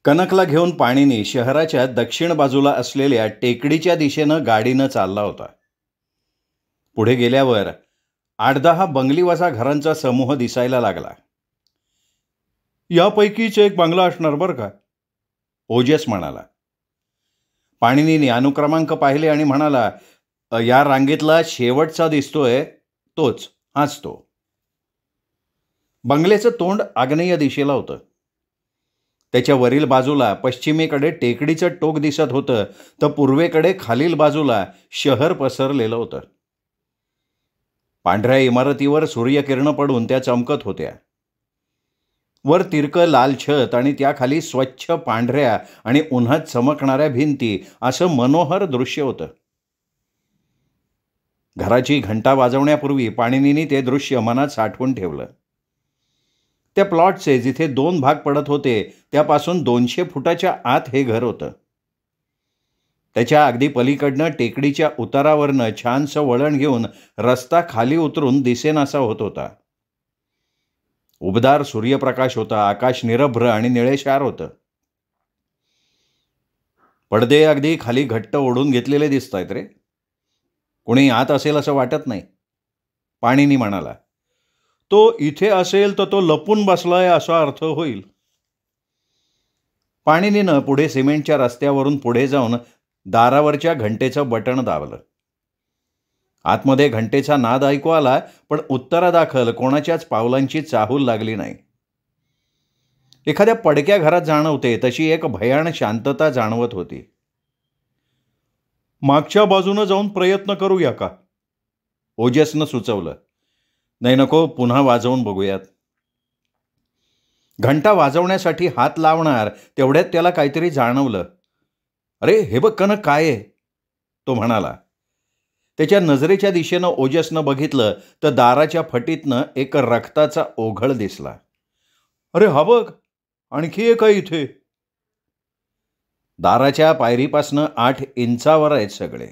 कनकला घेऊन पाणिनी शहराच्या दक्षिण बाजूला असलेल्या टेकडीच्या दिशेनं गाडीनं चालला होता. पुढे गेल्यावर 8-10 बंगलीवासा घरांचा समूह दिसायला लागला. यापैकीच एक बंगला असणार बरं का, ओजस म्हणाला. पाणिनीने अनुक्रमांक पाहिले आणि म्हणाला, या रांगेतला शेवटचा दिसतोय तोच, हाच तो. बंगल्याचं तोंड आग्नेय दिशेला होतं. त्याच्या वरील बाजूला पश्चिमेकडे टेकडीचं टोक दिसत होतं, तर पूर्वेकडे खालील बाजूला शहर पसरलेलं होतं. पांढऱ्या इमारतीवर सूर्यकिरणं पडून त्या चमकत होत्या. वर तिरकं लाल छत आणि त्याखाली स्वच्छ पांढऱ्या आणि उन्हात चमकणाऱ्या भिंती, असं मनोहर दृश्य होतं. घराची घंटा वाजवण्यापूर्वी पाणिनीने ते दृश्य मनात साठवून ठेवलं. त्या प्लॉटचे जिथे 2 भाग पडत होते त्यापासून 200 फुटाच्या आत हे घर होतं. त्याच्या अगदी पलीकडनं टेकडीच्या उतारावरनं छानसं वळण घेऊन रस्ता खाली उतरून दिसेनासा होत होता. उबदार सूर्यप्रकाश होता. आकाश निरभ्र आणि निळेशार होतं. पडदे अगदी खाली घट्ट ओढून घेतलेले दिसत आहेत रे. कोणी आत असेल असं वाटत नाही, पाणिनी म्हणाला. तो इथे असेल तर तो लपून बसलाय असा अर्थ होईल. पाणिनीनं पुढे सिमेंटच्या रस्त्यावरून पुढे जाऊन दारावरच्या घंटेचं बटण दाबलं. आतमध्ये घंटेचा नाद ऐकू आला, पण उत्तरादाखल कोणाच्याच पावलांची चाहूल लागली नाही. एखाद्या पडक्या घरात जाणवते तशी एक भयाण शांतता जाणवत होती. मागच्या बाजूनं जाऊन प्रयत्न करूया का, ओजसनं सुचवलं. नाही नको, पुन्हा वाजवून बघूयात. घंटा वाजवण्यासाठी हात लावणार तेवढ्यात त्याला काहीतरी जाणवलं. अरे हे बघ कनक, काय आहे, तो म्हणाला. त्याच्या नजरेच्या दिशेनं ओजसनं बघितलं तर दाराच्या फटीतनं एक रक्ताचा ओघळ दिसला. अरे हा बघ, आणखी एक आहे इथे. दाराच्या पायरीपासनं 8 इंचावर आहेत सगळे.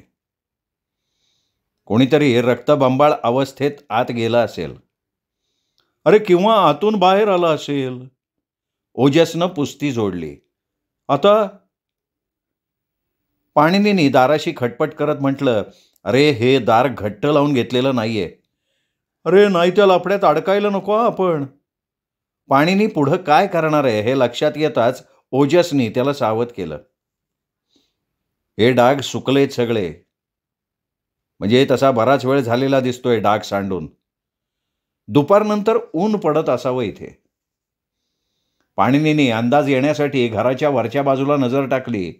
कोणीतरी रक्तबंबाळ अवस्थेत आत गेला असेल. अरे किंवा आतून बाहेर आला असेल. ओजसनं पुस्ती जोडली. आता पाणिनीने दाराशी खटपट करत म्हटलं, अरे हे दार घट्ट लावून घेतलेलं नाहीये. अरे नाही, त्या लफड्यात अडकायला नको आपण. पाणिनी पुढं काय करणार आहे हे लक्षात येताच ओजसनी त्याला सावध केलं. हे डाग सुकलेत सगळे. म्हणजे तसा बराच वेळ झालेला दिसतोय डाग सांडून. दुपारनंतर ऊन पडत असावं इथे. पाणिनीने अंदाज येण्यासाठी घराच्या वरच्या बाजूला नजर टाकली.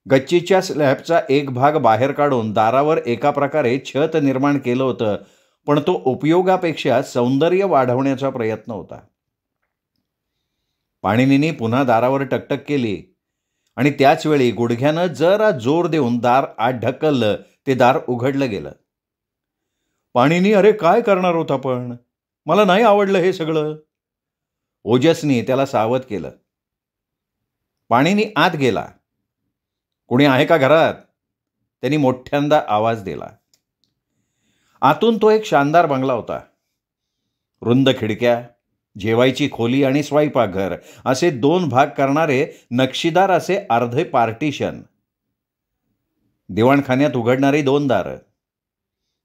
गच्चीच्या स्लॅबचा एक भाग बाहेर काढून दारावर एका प्रकारे छत निर्माण केलं होतं, पण तो उपयोगापेक्षा सौंदर्य वाढवण्याचा प्रयत्न होता. पाणिनीने पुन्हा दारावर टकटक केली आणि त्याच वेळी गुडघ्यानं जरा जोर देऊन दार आत ढकललं. ते दार उघडलं गेलं. पाणिनी, अरे काय करणार होता पण, मला नाही आवडलं हे सगळं. ओजसनी त्याला सावध केलं. पाणिनी आत गेला. कुणी आहे का घरात, त्यांनी मोठ्यांदा आवाज दिला. आतून तो एक शानदार बंगला होता. रुंद खिडक्या, जेवायची खोली आणि स्वयंपाकघर असे 2 भाग करणारे नक्षीदार असे अर्धे पार्टिशन. दिवाणखान्यात उघडणारी 2 दारं,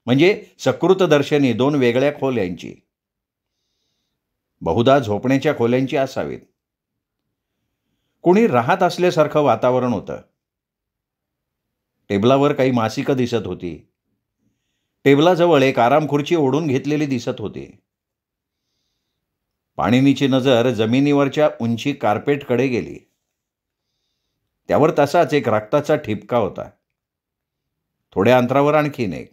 म्हणजे सकृतदर्शनी 2 वेगळ्या खोल्यांची. बहुधा झोपण्याच्या खोल्यांची असावीत. कोणी राहत असल्यासारखं वातावरण होतं. टेबलावर काही मासिकं दिसत होती. टेबलाजवळ एक आरामखुर्ची ओढून घेतलेली दिसत होती. पाणिनीची नजर जमिनीवरच्या उंची कार्पेटकडे गेली. त्यावर तसाच एक रक्ताचा ठिपका होता. थोड्या अंतरावर आणखीन एक.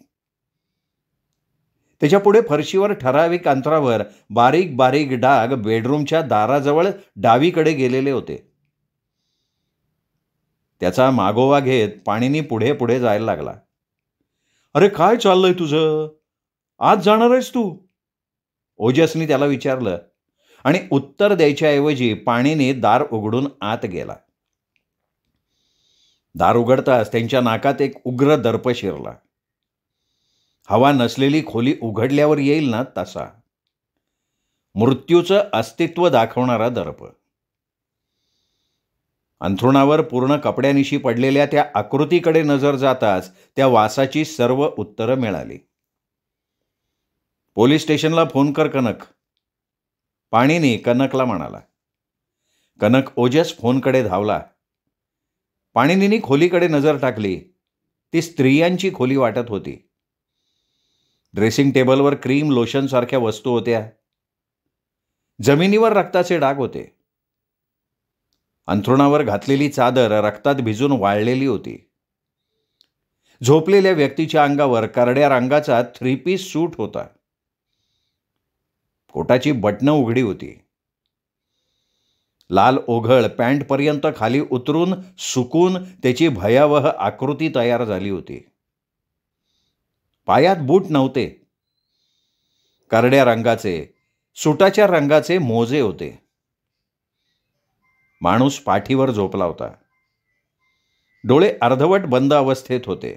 त्याच्यापुढे फरशीवर ठराविक अंतरावर बारीक बारीक डाग बेडरूमच्या दाराजवळ डावीकडे गेलेले होते. त्याचा मागोवा घेत पाणिनी पुढे पुढे जायला लागला. अरे काय चाललंय तुझं, आत जाणार आहेस तू, ओजसनी त्याला विचारलं. आणि उत्तर द्यायच्याऐवजी पाणिनी दार उघडून आत गेला. दार उघडताच त्यांच्या नाकात एक उग्र दर्प शिरला. हवा नसलेली खोली उघडल्यावर येईल ना तसा. मृत्यूचं अस्तित्व दाखवणारा दर्प. अंथरुणावर पूर्ण कपड्यानिशी पडलेल्या त्या आकृतीकडे नजर जाताच त्या वासाची सर्व उत्तरं मिळाली. पोलीस स्टेशनला फोन कर कनक, पाणीनी कनकला म्हणाला. कनक ओजस फोनकडे धावला. पाणिनीनी खोलीकडे नजर टाकली. ती स्त्रियांची खोली वाटत होती. ड्रेसिंग टेबलवर क्रीम, लोशन सारख्या वस्तू होत्या. जमिनीवर रक्ताचे डाग होते. अंथरुणावर घातलेली चादर रक्तात भिजून वाळलेली होती. झोपलेल्या व्यक्तीच्या अंगावर करड्या रंगाचा 3 पीस सूट होता. कोटाची बटणं उघडी होती. लाल ओघळ पॅन्टपर्यंत खाली उतरून सुकून त्याची भयावह आकृती तयार झाली होती. पायात बूट नव्हते. करड्या रंगाचे, सुटाच्या रंगाचे मोजे होते. माणूस पाठीवर झोपला होता. डोळे अर्धवट बंद अवस्थेत होते.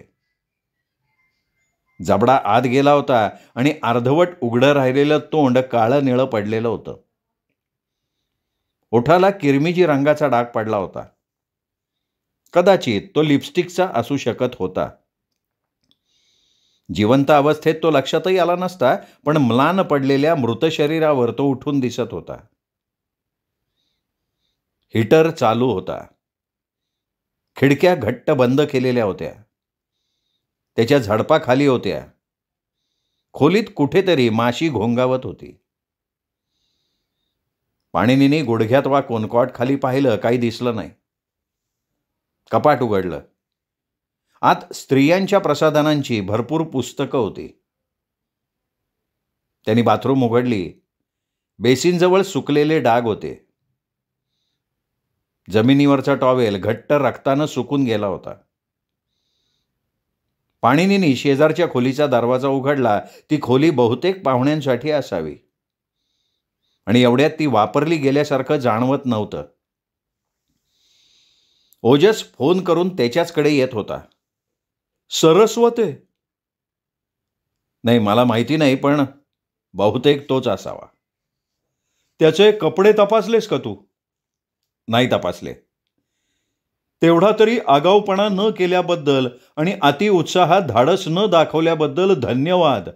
जबडा आत गेला होता आणि अर्धवट उघडं राहिलेलं तोंड काळं निळं पडलेलं होतं. ओठाला किरमिजी रंगाचा डाग पडला होता. कदाचित तो लिपस्टिकचा असू शकत होता. जिवंत अवस्थेत तो लक्षातही आला नसता, पण म्लान पडलेल्या मृत शरीरावर तो उठून दिसत होता. हीटर चालू होता. खिडक्या घट्ट बंद केलेल्या होत्या. त्याच्या झडपा खाली होत्या. खोलीत कुठेतरी माशी घोंगावत होती. पाणिनीने गुडघ्यात वा कोनकॉट खाली पाहिलं, काही दिसलं नाही. कपाट उघडलं. आत स्त्रियांच्या प्रसाधनांची भरपूर पुस्तकं होती. त्यांनी बाथरूम उघडली. बेसिनजवळ सुकलेले डाग होते. जमिनीवरचा टॉवेल घट्ट रक्तानं सुकून गेला होता. पाणिनीनी शेजारच्या खोलीचा दरवाजा उघडला. ती खोली बहुतेक पाहुण्यांसाठी असावी आणि एवढ्यात ती वापरली गेल्यासारखं जाणवत नव्हतं. ओजस फोन करून त्याच्याचकडे येत होता. सरस्वते? नाही, मला माहिती नाही, पण बहुतेक तोच असावा. त्याचे कपडे तपासलेस का तू? नाही तपासले. तेवढा तरी आगाऊपणा न केल्याबद्दल आणि अतिउत्साहात धाडस न दाखवल्याबद्दल धन्यवाद,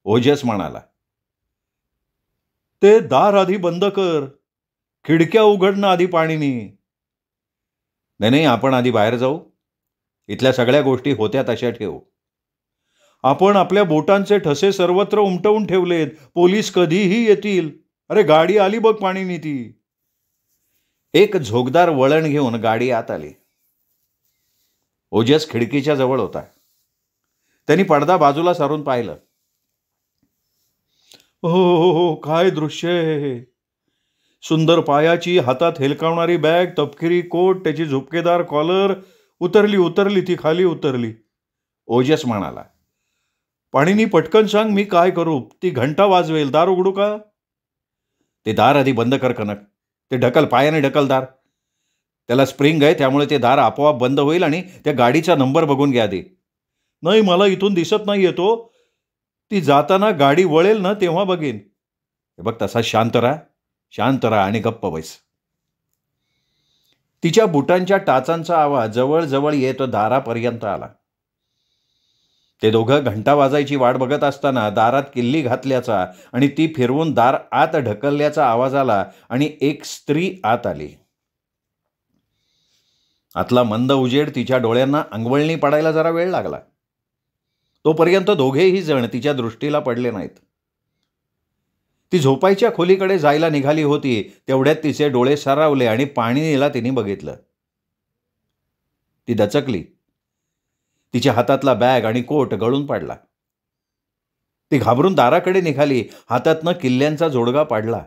ओजस म्हणाला. ते दार आधी बंद कर. खिडक्या उघडणं आधी पाणीनी. नाही, आपण आधी बाहेर जाऊ. इथल्या सगळ्या गोष्टी होत्या तशा ठेवू. आपण आपल्या बोटांचे ठसे सर्वत्र उमटवून ठेवलेत. पोलीस कधीही येतील. अरे गाडी आली बघ पाणीनी ती. एक झोकदार वळण घेऊन गाडी आत आली. ओजस खिडकीच्या जवळ होता. त्यांनी पडदा बाजूला सारून पाहिलं. हो, काय दृश्य आहे. सुंदर पायाची, हातात हेलकावणारी बॅग, तपकिरी कोट, त्याची झुपकेदार कॉलर. उतरली ती खाली उतरली, ओजस म्हणाला. पाणीनी पटकन सांग, मी काय करू? ती घंटा वाजवेल. दार उघडू का? ते दार आधी बंद कर कनक. ते ढकल, पायाने ढकल दार. त्याला स्प्रिंग आहे, त्यामुळे ते दार आपोआप बंद होईल. आणि त्या गाडीचा नंबर बघून घ्या आधी. नाही, मला इथून दिसत नाही येतो. ती जाताना गाडी वळेल ना, तेव्हा बघेन. हे बघ, तसा शांत राहा आणि गप्प बैस. तिच्या बुटांच्या टाचांचा आवाज जवळजवळ येत दारापर्यंत आला. ते दोघं घंटा वाजायची वाट बघत असताना दारात किल्ली घातल्याचा आणि ती फिरवून दार आत ढकलल्याचा आवाज आला आणि एक स्त्री आत आली. आतला मंद उजेड तिच्या डोळ्यांना अंगवळणी पडायला जरा वेळ लागला. तोपर्यंत दोघेही जण तिच्या दृष्टीला पडले नाहीत. ती झोपायच्या खोलीकडे जायला निघाली होती, तेवढ्यात तिचे डोळे सरावले आणि पाणीनीला तिने बघितलं. ती दचकली. तिच्या हातातला बॅग आणि कोट गळून पडला. ती घाबरून दाराकडे निघाली. हातातनं किल्ल्यांचा जोडगा पाडला.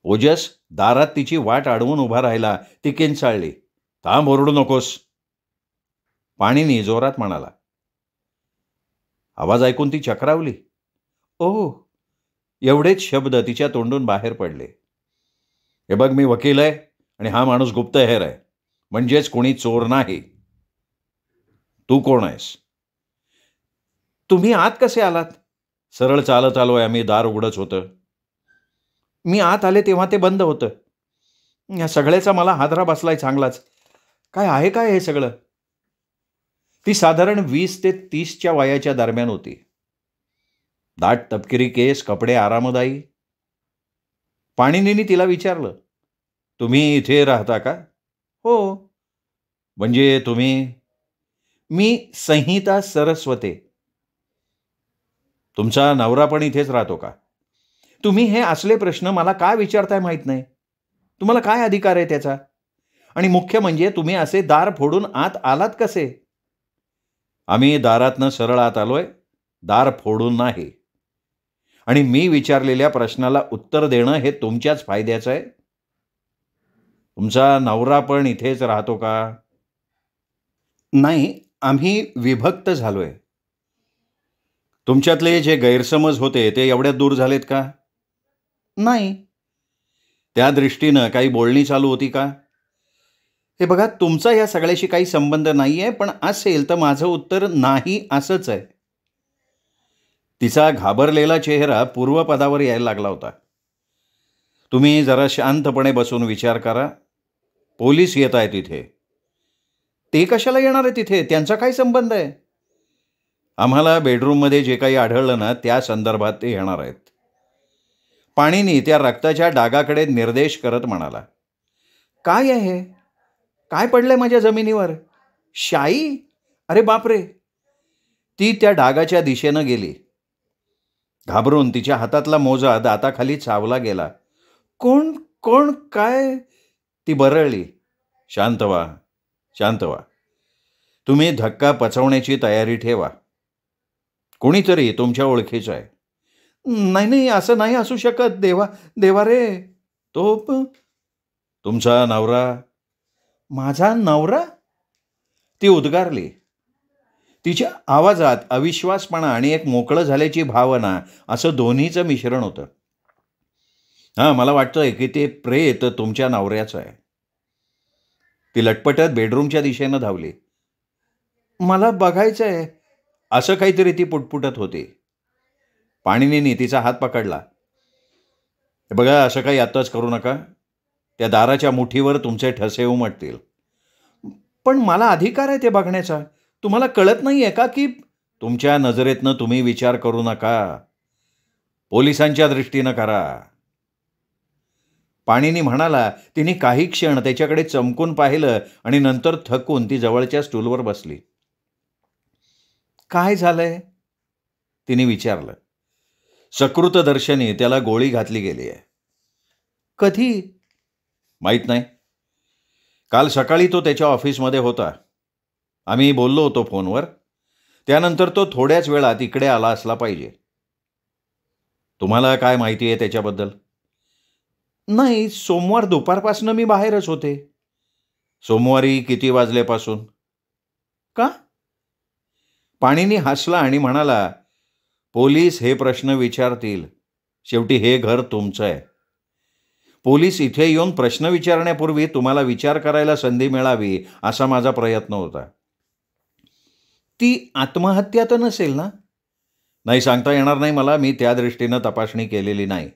ओजस दारात तिची वाट अडवून उभा राहिला. ती किंचाळली. थांब, ओरडू नकोस, पाणीनी जोरात म्हणाला. आवाज ऐकून ती चक्रावली. ओह, एवढेच शब्द तिच्या तोंडून बाहेर पडले. हे बघ, मी वकील आहे आणि हा माणूस गुप्तहेर आहे, म्हणजेच कोणी चोर नाही. तू कोण आहेस? तुम्ही आत कसे आलात? सरळ चालत आलोय आम्ही. दार उघडच होतं. मी आत आले तेव्हा ते बंद होतं. या सगळ्याचा मला हादरा बसलाय चांगलाच. काय आहे काय हे सगळं? ती साधारण 20 ते 30च्या वयाच्या दरम्यान होती. दाट तपकिरी केस, कपडे आरामदायी. पाणिनीनी तिला विचारलं, "तुम्ही इथे राहता का?" "हो." "म्हणजे तुम्ही?" "मी संहिता सरस्वते." "तुमचा नवरा पण इथेच राहतो का?" "तुम्ही हे असले प्रश्न मला का विचारताय माहीत नाही. तुम्हाला काय अधिकार आहे त्याचा? आणि मुख्य म्हणजे तुम्ही असे दार फोडून आत आलात कसे?" "आम्ही दारातनं सरळ आत आलोय, दार फोडून नाही. आणि मी विचारलेल्या प्रश्नाला उत्तर देणं हे तुमच्याच फायद्याचं आहे." "तुमचा नवरा पण इथेच राहतो का?" "नाही, आम्ही विभक्त झालोय." "तुमच्यातले जे गैरसमज होते ते एवढ्यात दूर झालेत का?" "नाही." "त्या दृष्टीनं काही बोलणी चालू होती का?" "हे बघा, तुमचा या सगळ्याशी काही संबंध नाहीये, पण असेल तर माझं उत्तर नाही असंच आहे." तिचा घाबरलेला चेहरा पूर्वपदावर यायला लागला होता. "तुम्ही जरा शांतपणे बसून विचार करा. पोलीस येत आहेत इथे." "ते कशाला येणार आहे तिथे? त्यांचा काय संबंध आहे?" "आम्हाला बेडरूममध्ये जे काही आढळलं ना, त्या संदर्भात ते येणार आहेत." पाणिनी त्या रक्ताच्या डागाकडे निर्देश करत म्हणाला, "काय आहे हे? काय पडलंय माझ्या जमिनीवर? शाई? अरे बापरे!" ती त्या डागाच्या दिशेनं गेली. घाबरून तिच्या हातातला मोजा दाताखाली चावला गेला. "कोण? कोण? काय?" ती बरळली. "शांत व्हा, शांत व्हा. तुम्ही धक्का पचवण्याची तयारी ठेवा. कोणीतरी तुमच्या ओळखीचं आहे." "नाही, नाही, असं नाही असू शकत. देवा, देवा रे! तो तुमचा नवरा." "माझा नवरा?" ती उद्गारली. तिच्या आवाजात अविश्वासपणा आणि एक मोकळं झाल्याची भावना असं दोन्हीचं मिश्रण होतं. "हां, मला वाटतंय की ते प्रेत तुमच्या नवऱ्याचं आहे." ती लटपटत बेडरूमच्या दिशेनं धावली. "मला बघायचंय." असं काहीतरी ती पुटपुटत होती. पाणिनीनी तिचा हात पकडला. "हे बघा, असं काही आत्ताच करू नका. त्या दाराच्या मुठीवर तुमचे ठसे उमटतील." "पण मला अधिकार आहे ते बघण्याचा. तुम्हाला कळत नाहीये का की?" "तुमच्या नजरेतनं तुम्ही विचार करू नका. पोलिसांच्या दृष्टीनं करा." पाणिनी म्हणाला. तिने काही क्षण त्याच्याकडे चमकून पाहिलं आणि नंतर थकून ती जवळच्या स्टूलवर बसली. "काय झालंय?" तिने विचारलं. सकृतदर्शनी त्याला गोळी घातली गेली आहे. "कधी?" "माहीत नाही. काल सकाळी तो त्याच्या ऑफिसमध्ये होता. आम्ही बोललो होतो फोनवर. त्यानंतर तो थोड्याच वेळात इकडे आला असला पाहिजे." "तुम्हाला काय माहिती आहे त्याच्याबद्दल?" "नाही, सोमवार दुपारपासून मी बाहेरच होते." "सोमवारी किती वाजल्यापासून?" "का?" पाणिनी हसला आणि म्हणाला, "पोलीस हे प्रश्न विचारतील. शेवटी हे घर तुमचं आहे. पोलीस इथे येऊन प्रश्न विचारण्यापूर्वी तुम्हाला विचार करायला संधी मिळावी असा माझा प्रयत्न होता." "ती आत्महत्या तर नसेल ना?" "नाही, सांगता येणार नाही मला. मी त्या दृष्टीनं तपासणी केलेली नाही."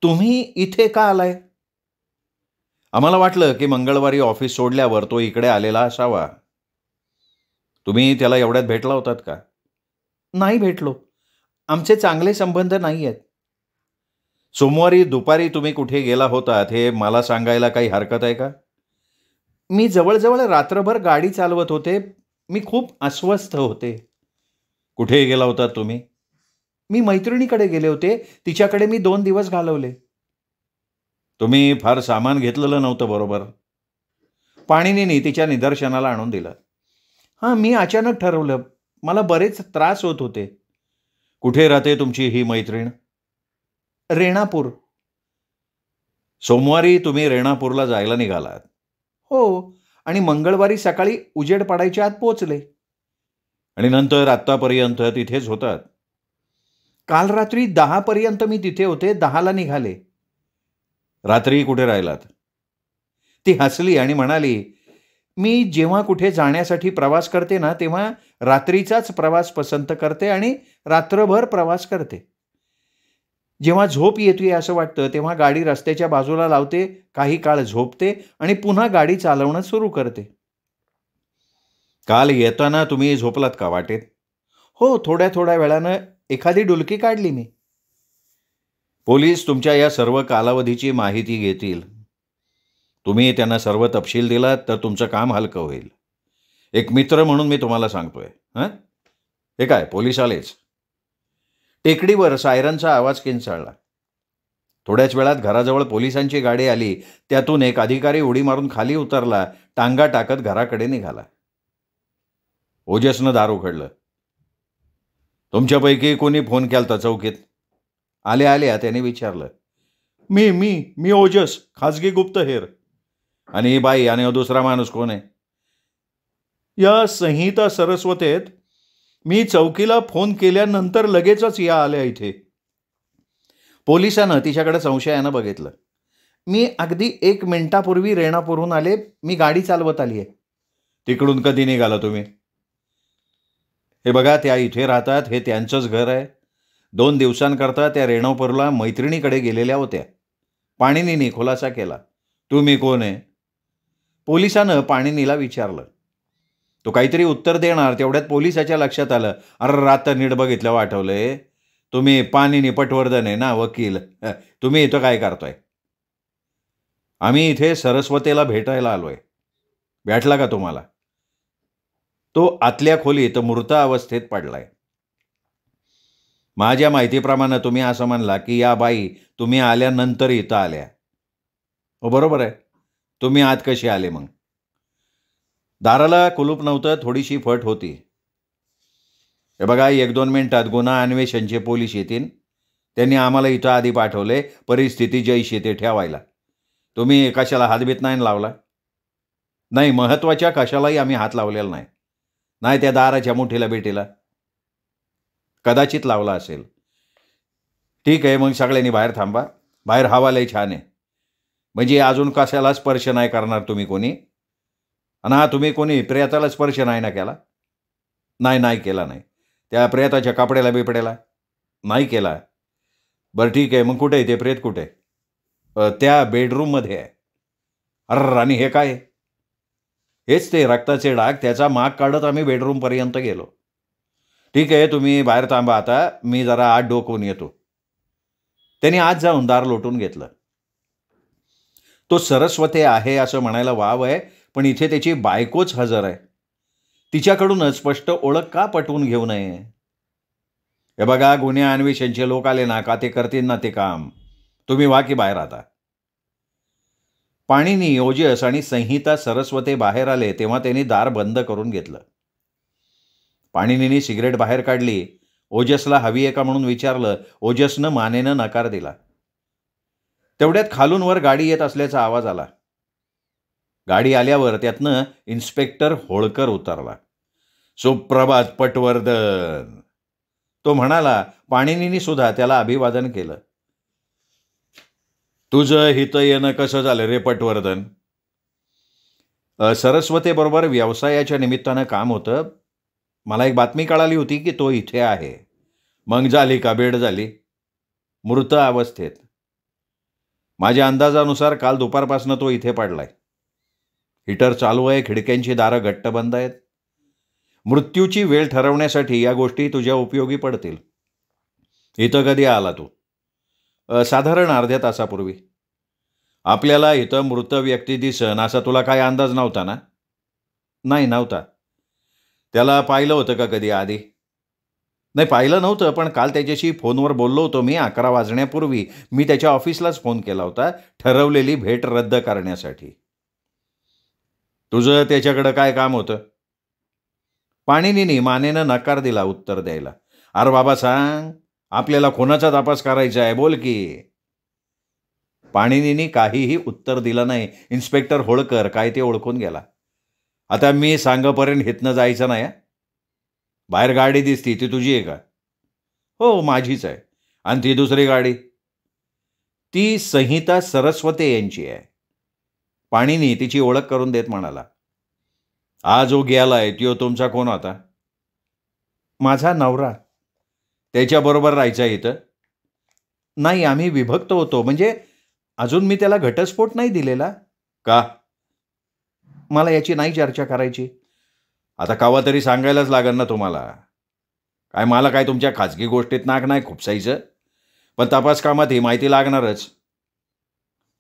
"तुम्ही इथे का आलाय?" "आम्हाला वाटलं की मंगळवारी ऑफिस सोडल्यावर तो इकडे आलेला असावा." "तुम्ही त्याला एवढ्यात भेटला होतात का?" "नाही भेटलो. आमचे चांगले संबंध नाही आहेत." "सोमवारी दुपारी तुम्ही कुठे गेला होतात हे मला सांगायला काही हरकत आहे का?" "मी जवळजवळ रात्रभर गाडी चालवत होते. मी खूप अस्वस्थ होते." "कुठे गेला होतात तुम्ही?" "मी मैत्रिणीकडे गेले होते. तिच्याकडे मी 2 दिवस घालवले." "तुम्ही फार सामान घेतलेलं नव्हतं बरोबर?" पाणिनीनी तिच्या निदर्शनाला आणून दिलं. "हां, मी अचानक ठरवलं. मला बरेच त्रास होत होते." "कुठे राहते तुमची ही मैत्रीण?" "रेणापूर." "सोमवारी तुम्ही रेणापूरला जायला निघालात?" "हो, आणि मंगळवारी सकाळी उजेड पडायच्या आत पोचले." "आणि नंतर आत्तापर्यंत तिथेच होतात?" "काल रात्री 10 पर्यंत मी तिथे होते. 10ला निघाले." "रात्री कुठे राहिलात?" ती हसली आणि म्हणाली, "मी जेव्हा कुठे जाण्यासाठी प्रवास करते ना, तेव्हा रात्रीचाच प्रवास पसंत करते आणि रात्रभर प्रवास करते." जेव्हा झोप येते असं वाटतं तेव्हा गाडी रस्त्याच्या बाजूला लावते, काही काळ झोपते आणि पुन्हा गाडी चालवणं सुरू करते. काल येताना तुम्ही झोपलात का वाटेत? हो, थोड्या थोड्या वेळानं एखादी डुलकी काढली मी. पोलीस तुमच्या या सर्व कालावधीची माहिती घेतील. तुम्ही त्यांना सर्व तपशील दिलात तर तुमचं काम हलकं होईल. एक मित्र म्हणून मी तुम्हाला सांगतोय. हं? हे काय, पोलीस आलेच. टेकडीवर सायरनचा आवाज किंचाळला. थोड्याच वेळात घराजवळ पोलिसांची गाडी आली. त्यातून एक अधिकारी उडी मारून खाली उतरला, टांगा टाकत घराकडे निघाला. ओजसनं दार उघडलं. तुमच्यापैकी कोणी फोन केलता चौकीत? आल्या आल्या त्याने विचारलं. मी मी मी ओजस, खाजगी गुप्तहेर. आणि ही बाई आणि दुसरा माणूस कोण आहे? या संहिता सरस्वतेत. मी चौकीला फोन केल्यानंतर लगेचच या आल्या इथे. पोलिसानं तिच्याकडे संशयानं बघितलं. मी अगदी 1 मिनिटापूर्वी रेणापूरहून आले. मी गाडी चालवत आली आहे. तिकडून कधी निघाला तुम्ही? हे बघा, त्या इथे राहतात, हे त्यांचंच घर आहे. 2 दिवसांकरता त्या रेणापूरला मैत्रिणीकडे गेलेल्या होत्या. पाणिनीने खुलासा केला. तुम्ही कोण आहे? पोलिसानं पाणिनीला विचारलं. तो काहीतरी उत्तर देणार तेवढ्यात पोलिसाच्या लक्षात आलं. अरे, रात्र नीट बघितलं आठवलंय. तुम्ही पाणिनी पटवर्धन आहे ना, वकील. तुम्ही इथं काय करताय? आम्ही इथे सरस्वतीला भेटायला आलोय. भेटला का तुम्हाला? तो आतल्या खोलीत मृत अवस्थेत पडलाय. माझ्या माहितीप्रमाणे तुम्ही असं म्हणला की या बाई तुम्ही आल्यानंतर इथं आल्या. हो, बरोबर आहे. तुम्ही आत कशी आले मग? दाराला कुलूप नव्हतं, थोडीशी फट होती. हे बघा, 1-2 मिनिटात गुन्हा अन्वेषणचे पोलीस येतील. त्यांनी आम्हाला इथं आधी पाठवले परिस्थिती जैशी ते ठेवायला. तुम्ही कशाला हातबीत नाही लावला? नाही, महत्त्वाच्या कशालाही आम्ही हात लावलेला नाही. नाही त्या दाराच्या मुठीला बेटीला. कदाचित लावला असेल. ठीक आहे, मग सगळ्यांनी बाहेर थांबा. बाहेर हवा लय छान आहे. म्हणजे अजून कशाला स्पर्श नाही करणार तुम्ही कोणी? आणि हा, तुम्ही कोणी प्रेताला स्पर्श नाही ना केला? नाही, नाही केला नाही. त्या प्रेताच्या कपड्याला बिपड्याला? नाही केला. बरं ठीक आहे, मग कुठे आहे ते प्रेत, कुठे? त्या बेडरूममध्ये आहे. अरे, आणि हे काय? हेच ते रक्ताचे डाग. त्याचा माग काढत आम्ही बेडरूमपर्यंत गेलो. ठीक आहे, तुम्ही बाहेर थांबा आता. मी जरा आत डोकवून येतो. त्यांनी आत जाऊन दार लोटून घेतलं. तो सरस्वती आहे असं म्हणायला वाव आहे, पण इथे त्याची बायकोच हजर आहे. तिच्याकडूनच स्पष्ट ओळख का पटवून घेऊ नये? हे बघा, गुन्हे अन्वेषणचे लोक आले ना का ते करतील ना ते काम. तुम्ही वा की बाहेर आता. पाणिनी, ओजस आणि संहिता सरस्वती बाहेर आले तेव्हा त्यांनी दार बंद करून घेतलं. पाणिनीने सिगरेट बाहेर काढली. ओजसला हवी आहे का म्हणून विचारलं. ओजसनं मानेनं नकार दिला. तेवढ्यात खालून वर गाडी येत असल्याचा आवाज आला. गाडी आल्यावर त्यातनं इन्स्पेक्टर होळकर उतरला. सुप्रभात पटवर्धन, तो म्हणाला. पाणिनीने सुद्धा त्याला अभिवादन केलं. तुझं हितं येणं कसं झालं रे पटवर्धन? सरस्वतीबरोबर व्यवसायाच्या निमित्तानं काम होतं. मला एक बातमी कळाली होती की तो इथे आहे. मग झाली का भेट झाली? मृत अवस्थेत. माझ्या अंदाजानुसार काल दुपारपासून तो इथे पडलाय. हीटर चालू आहे, खिडक्यांची दारं घट्ट बंद आहेत. मृत्यूची वेळ ठरवण्यासाठी या गोष्टी तुझ्या उपयोगी पडतील. इथं कधी आला तू? साधारण अर्ध्या तासापूर्वी. आपल्याला इथं मृत व्यक्ती दिसन असा तुला काय अंदाज नव्हता ना? नाही, नव्हता. त्याला पाहिलं होतं का कधी आधी? नाही, पाहिलं नव्हतं, पण काल त्याच्याशी फोनवर बोललो होतो मी. 11 वाजण्यापूर्वी मी त्याच्या ऑफिसलाच फोन केला होता, ठरवलेली भेट रद्द करण्यासाठी. तुझं त्याच्याकडं काय काम होतं? पाणिनीने मानेनं नकार दिला उत्तर द्यायला. अरे बाबा सांग, आपल्याला कोणाचा तपास करायचा आहे, बोल की. पाणिनीने काहीही उत्तर दिलं नाही. इन्स्पेक्टर होळकर काय ते ओळखून गेला. आता मी सांगपर्यंत हितनं जायचं नाही. बाहेर गाडी दिसती, ती तुझी आहे का? हो, माझीच आहे. आणि ती दुसरी गाडी? ती संहिता सरस्वती यांची आहे. पाणिनी तिची ओळख करून देत म्हणाला. हा जो गेलाय तो तुमचा कोण होता? माझा नवरा. त्याच्याबरोबर राहायचा इथं? नाही, आम्ही विभक्त होतो. म्हणजे अजून मी त्याला घटस्फोट नाही दिलेला. का? मला याची नाही चर्चा करायची. आता केव्हा तरी सांगायलाच लागेल ना तुम्हाला. काय मला काय तुमच्या खाजगी गोष्टीत नाक नाही खुपसायचं. पण तपास कामात ही माहिती लागणारच.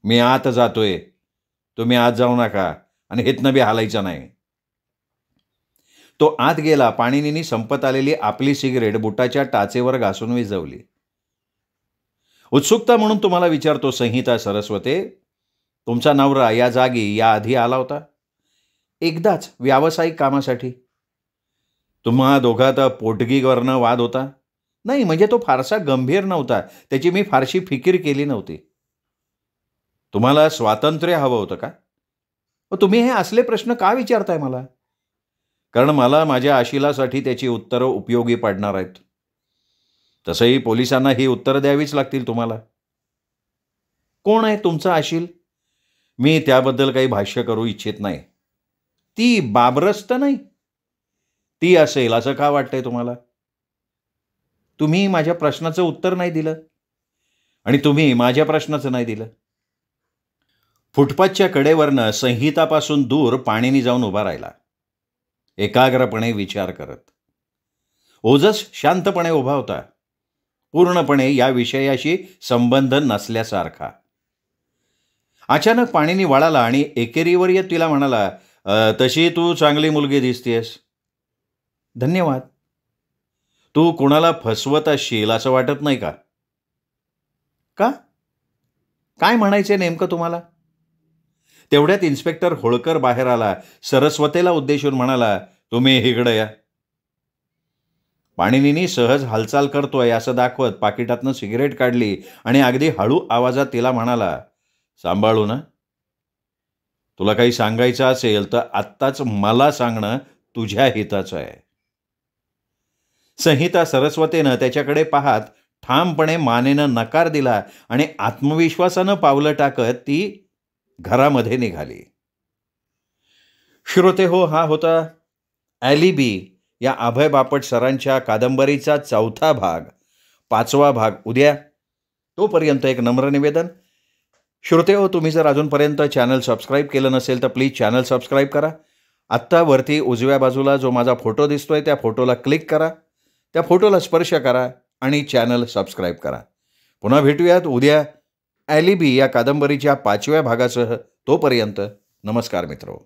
मी आत जातोय. तुम्ही आत जाऊ नका आणि इथनं बी हालायचं नाही. तो आत गेला. पाणिनीनी संपत आलेली आपली सिगारेट बुटाच्या टाचेवर घासून विझवली. उत्सुकता म्हणून तुम्हाला विचारतो संहिता सरस्वते, तुमचा नवरा या जागी याआधी आला होता? एकदाच व्यावसायिक कामासाठी. तुम्हा दोघात पोटगीवरनं वाद होता? नाही, म्हणजे तो फारसा गंभीर नव्हता. त्याची मी फारशी फिकीर केली नव्हती. तुम्हाला स्वातंत्र्य हवं होतं का? मग तुम्ही हे असले प्रश्न का विचारताय मला? कारण मला माझ्या आशिलासाठी त्याची उत्तरं उपयोगी पडणार आहेत. तसंही पोलिसांना ही उत्तरं द्यावीच लागतील तुम्हाला. कोण आहे तुमचा आशील? मी त्याबद्दल काही भाष्य करू इच्छित नाही. ती बाबरस तर नाही? ती असेल असं का वाटतंय तुम्हाला? तुम्ही माझ्या प्रश्नाचं उत्तर नाही दिलं आणि तुम्ही माझ्या प्रश्नाचं नाही दिलं. फुटपाथच्या कडेवरनं संहितापासून दूर पाणीनी जाऊन उभा राहिला, एकाग्रपणे विचार करत. ओजस शांतपणे उभा होता, पूर्णपणे या विषयाशी संबंध नसल्यासारखा. अचानक पाणीनी वळाला आणि एकेरीवर येत तिला म्हणाला, तशी तू चांगली मुलगी दिसतेस. धन्यवाद. तू कुणाला फसवत असशील असं वाटत नाही का? का? काय म्हणायचे नेमकं तुम्हाला? तेवढ्यात इन्स्पेक्टर होळकर बाहेर आला. सरस्वतेला उद्देशून म्हणाला, तुम्ही इकडे या. पाणिनीनी सहज हालचाल करतोय असं दाखवत पाकिटातनं सिगरेट काढली आणि अगदी हळू आवाजात तिला म्हणाला, सांभाळू ना? तुला काही सांगायचं असेल तर आत्ताच मला सांगणं तुझ्या हिताचं आहे. संहिता सरस्वतीनं त्याच्याकडे पाहत ठामपणे मानेनं नकार दिला आणि आत्मविश्वासानं पावलं टाकत ती घरामध्ये निघाली. श्रोते हो, हा होता ॲलिबी या अभय बापट सरांच्या कादंबरीचा 4था भाग. 5वा भाग उद्या. तोपर्यंत एक नम्र निवेदन. श्रोते हो, तुम्ही जर अजूनपर्यंत चॅनल सबस्क्राईब केलं नसेल तर प्लीज चॅनल सबस्क्राईब करा. आत्ता वरती उजव्या बाजूला जो माझा फोटो दिसतोय त्या फोटोला क्लिक करा, त्या फोटोला स्पर्श करा आणि चॅनल सबस्क्राईब करा. पुन्हा भेटूयात उद्या ॲलिबी या कादंबरीच्या 5व्या भागासह. तोपर्यंत नमस्कार मित्रो.